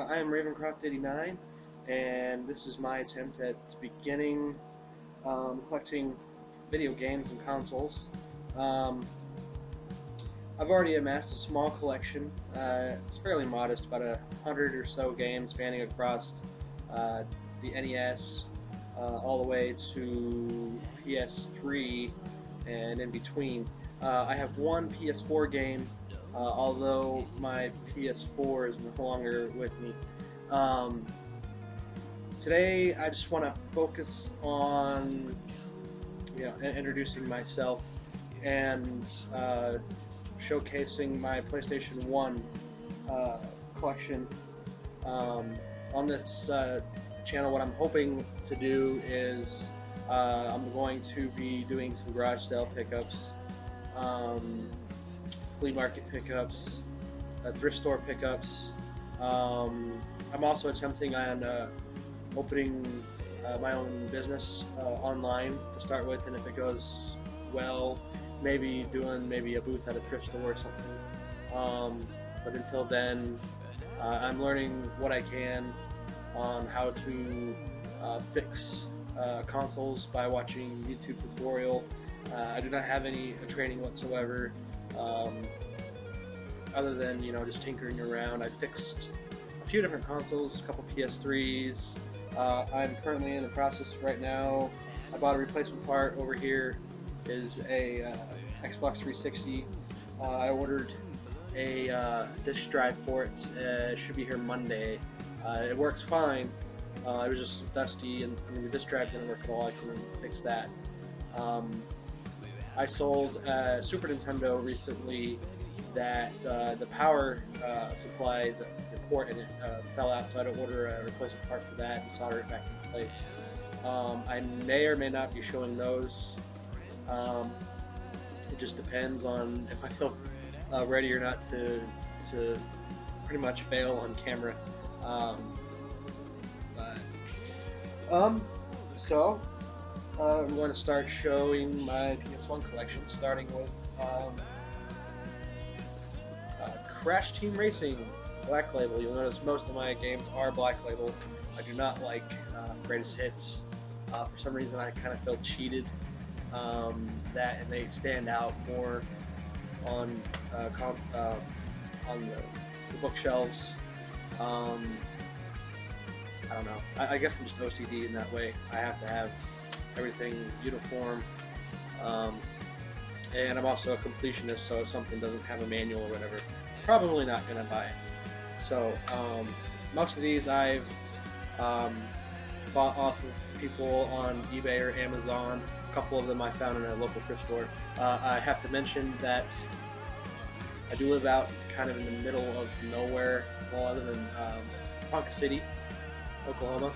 I am Ravencroft89, and this is my attempt at beginning collecting video games and consoles. Um, I've already amassed a small collection. It's fairly modest, about 100 or so games spanning across the NES all the way to PS3 and in between. I have one PS4 game, although my PS4 is no longer with me. Today, I just want to focus on introducing myself and showcasing my PlayStation 1 collection. On this channel, what I'm hoping to do is I'm going to be doing some garage sale pickups, flea market pickups, thrift store pickups. I'm also attempting on opening my own business online to start with, and if it goes well, maybe doing a booth at a thrift store or something. But until then, I'm learning what I can on how to fix consoles by watching YouTube tutorial. I do not have any training whatsoever, other than just tinkering around. I fixed a few different consoles, a couple PS3s. I'm currently in the process right now. I bought a replacement part over here. Is a Xbox 360. I ordered a disk drive for it. It should be here Monday. It works fine. It was just dusty, and the disk drive didn't work at all. I couldn't fix that. I sold a Super Nintendo recently that the power supply, the port in it fell out, so I had to order a replacement part for that and solder it back into place. I may or may not be showing those. It just depends on if I feel ready or not to pretty much fail on camera. So I'm going to start showing my PS1 collection, starting with Crash Team Racing Black Label. You'll notice most of my games are Black Label. I do not like Greatest Hits. For some reason, I kind of feel cheated that, and they stand out more on the bookshelves. I don't know. I guess I'm just OCD in that way. I have to have everything uniform. And I'm also a completionist, so if something doesn't have a manual or whatever, probably not going to buy it. So most of these I've bought off of people on eBay or Amazon. A couple of them I found in a local thrift store. I have to mention that I do live out kind of in the middle of nowhere, well, other than Ponca City, Oklahoma.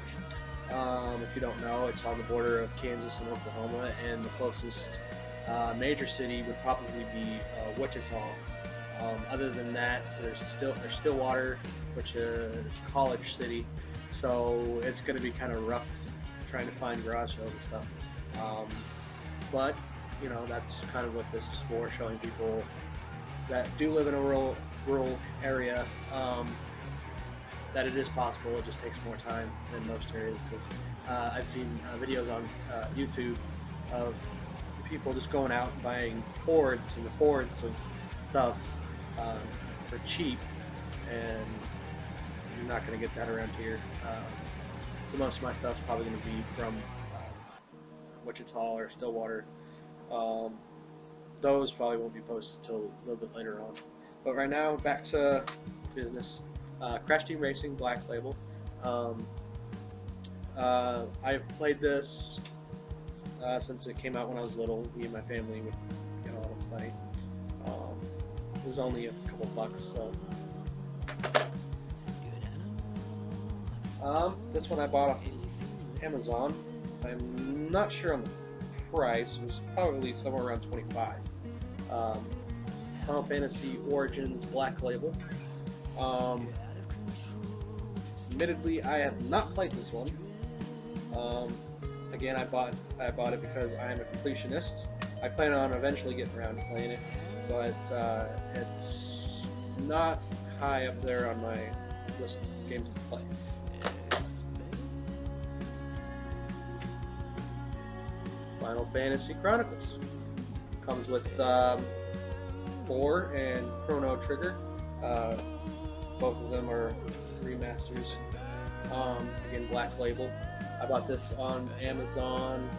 If you don't know, it's on the border of Kansas and Oklahoma, and the closest major city would probably be Wichita. Other than that, there's Stillwater, which is a college city, so it's going to be kind of rough trying to find garage sales and stuff. But that's kind of what this is for, showing people that do live in a rural area that it is possible. It just takes more time than most areas, because I've seen videos on YouTube of people just going out and buying Fords and the Fords of stuff for cheap, and you're not going to get that around here. So most of my stuff's probably going to be from Wichita or Stillwater. Those probably won't be posted until a little bit later on. But right now, back to business. Crash Team Racing Black Label. I've played this since it came out when I was little. Me and my family would get on and play. It was only a couple bucks, so. This one I bought off Amazon. I'm not sure on the price. It was probably somewhere around $25. Final Fantasy Origins Black Label. Admittedly, I have not played this one. Again, I bought it because I am a completionist. I plan on eventually getting around to playing it, but it's not high up there on my list of games to play. Final Fantasy Chronicles comes with 4 and Chrono Trigger. Both of them are remasters. Again, Black Label. I bought this on Amazon,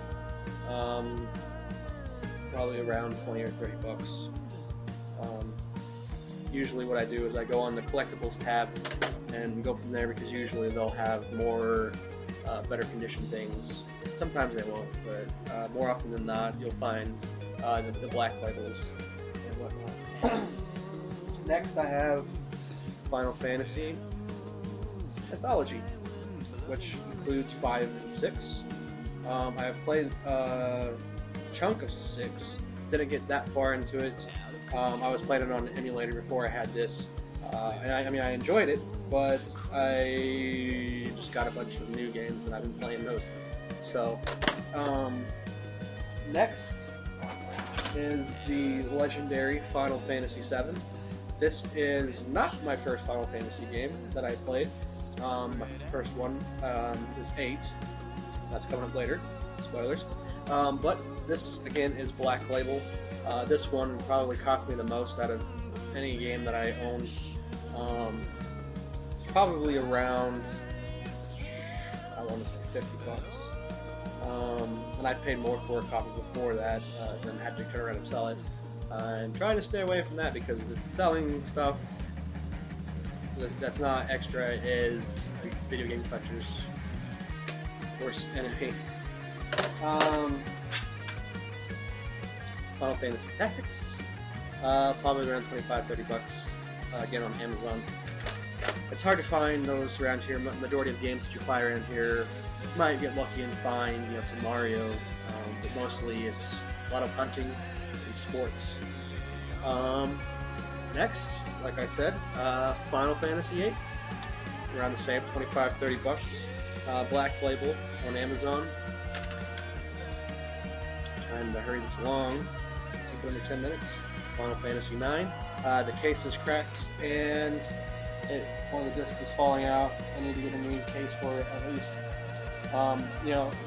probably around 20 or 30 bucks. Usually what I do is I go on the collectibles tab and go from there, because usually they'll have more better condition things. Sometimes they won't, but more often than not you'll find the Black Labels and whatnot. Next I have Final Fantasy Anthology, which includes 5 and 6. I have played a chunk of 6, didn't get that far into it. I was playing it on an emulator before I had this, and I enjoyed it, but I just got a bunch of new games and I've been playing those. So, next is the legendary Final Fantasy VII. This is not my first Final Fantasy game that I played. My first one is 8. That's coming up later. Spoilers. But this, again, is Black Label. This one probably cost me the most out of any game that I owned. Probably around, I want to say 50 bucks. And I paid more for a copy before that, and had to turn around and sell it. And trying to stay away from that, because the selling stuff that's not extra is video game collectors' worst enemy. Final Fantasy Tactics, probably around 25-30 bucks, again on Amazon. It's hard to find those around here. Majority of games that you buy around here, you might get lucky and find, some Mario, but mostly it's a lot of hunting and sports. Next, like I said, Final Fantasy VIII, around the same, 25-30 bucks. Black Label on Amazon. Trying to hurry this along. Take it under 10 minutes. Final Fantasy IX. The case is cracked and one of the discs is falling out. I need to get a new case for it at least.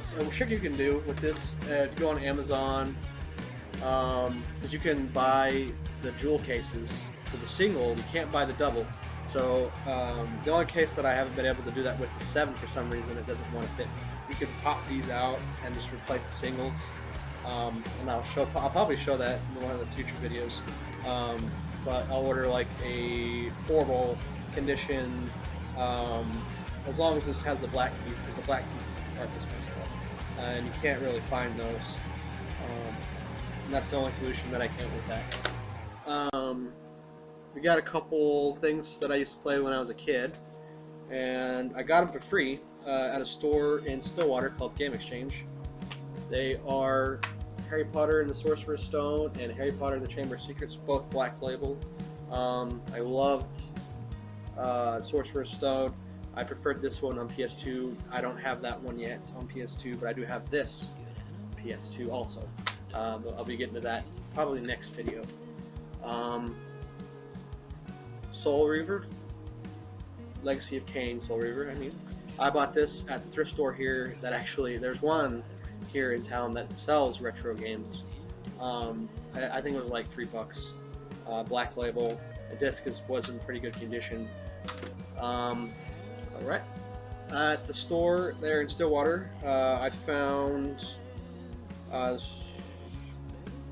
So I'm sure you can do with this. Go on Amazon, because you can buy the jewel cases for the single. You can't buy the double. So the only case that I haven't been able to do that with the 7 for some reason, it doesn't want to fit. You can pop these out and just replace the singles. And I'll probably show that in one of the future videos. But I'll order like a horrible condition, as long as this has the black keys, because the black keys are this messed up, and you can't really find those. And that's the only solution that I can with that. We got a couple things that I used to play when I was a kid, and I got them for free at a store in Stillwater called Game Exchange. They are Harry Potter and the Sorcerer's Stone and Harry Potter and the Chamber of Secrets, both Black Label. I loved Sorcerer's Stone. I preferred this one on PS2. I don't have that one yet on PS2, but I do have this on PS2 also. But I'll be getting to that probably next video. Soul Reaver, Legacy of Kain Soul Reaver. I bought this at the thrift store here. That actually, there's one here in town that sells retro games. I think it was like $3. Black Label. The disc was in pretty good condition. Alright. At the store there in Stillwater, I found The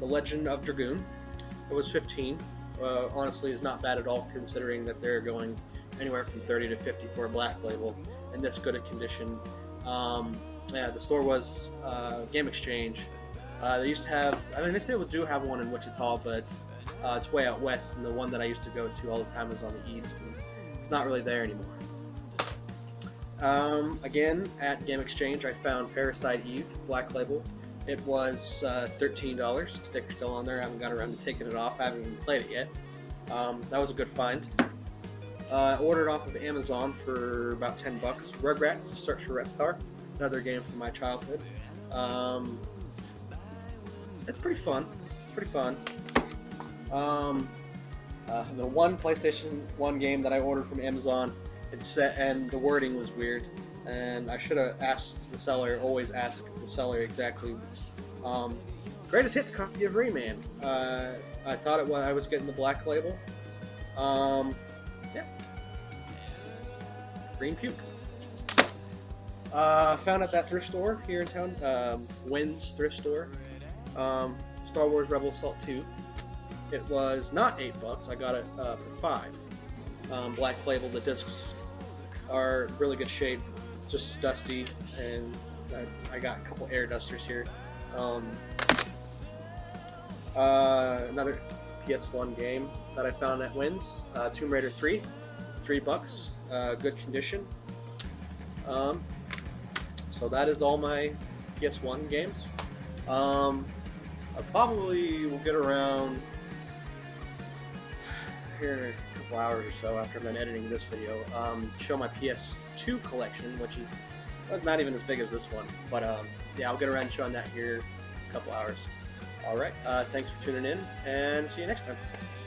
Legend of Dragoon. It was $15. Honestly, it's not bad at all, considering that they're going anywhere from $30 to $50 for a Black Label in this good a condition. Yeah, the store was Game Exchange. They used to have, they still do have one in Wichita, but it's way out west, and the one that I used to go to all the time was on the east, and it's not really there anymore. Again, at Game Exchange, I found Parasite Eve, Black Label. It was $13. Sticker's still on there. I haven't got around to taking it off. I haven't even played it yet. That was a good find. I ordered off of Amazon for about $10. Rugrats, Search for Reptar. Another game from my childhood. It's pretty fun. The one PlayStation 1 game that I ordered from Amazon and the wording was weird, and I should have asked the seller. Always ask the seller exactly. Greatest hits copy of Rayman. I thought I was getting the black label. Yeah. Green puke. Found at that thrift store here in town, Wynn's thrift store. Star Wars Rebel Assault 2. It was not $8. I got it for $5. Black label. The discs are really good shape. Just dusty, and I got a couple air dusters here. Another PS1 game that I found at Wynn's, Tomb Raider 3, $3, good condition. So that is all my PS1 games. I probably will get around here in a couple hours or so after I'm done editing this video to show my PS2 collection, which is not even as big as this one, but yeah, I'll get around to showing that here in a couple hours. Alright, thanks for tuning in, and see you next time.